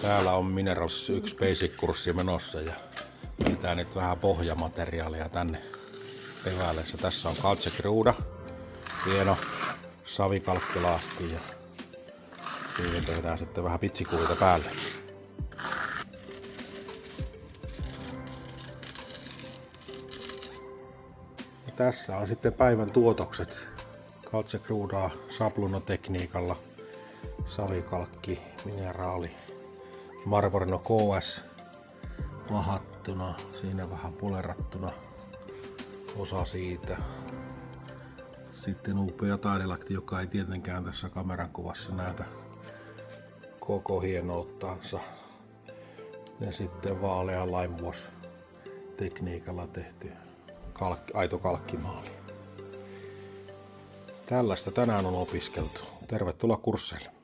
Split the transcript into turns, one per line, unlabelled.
Täällä on Minerals 1 Basic-kurssi menossa ja mietitään nyt vähän pohjamateriaalia tänne eväälessä. Tässä on kaltsekruuda, hieno savikalkkilasti ja siihen tehdään sitten vähän pitsikuita päälle. Ja tässä on sitten päivän tuotokset. Kaltsekruudaa sablunotekniikalla, savikalkki, mineraali, Marborno KS vahattuna, siinä vähän polerattuna osa siitä. Sitten upea taidelakti, joka ei tietenkään tässä kameran kuvassa näytä koko hienouttansa. Ja sitten vaalea limewash tekniikalla tehty aito kalkkimaali. Tällaista tänään on opiskeltu. Tervetuloa kursseille.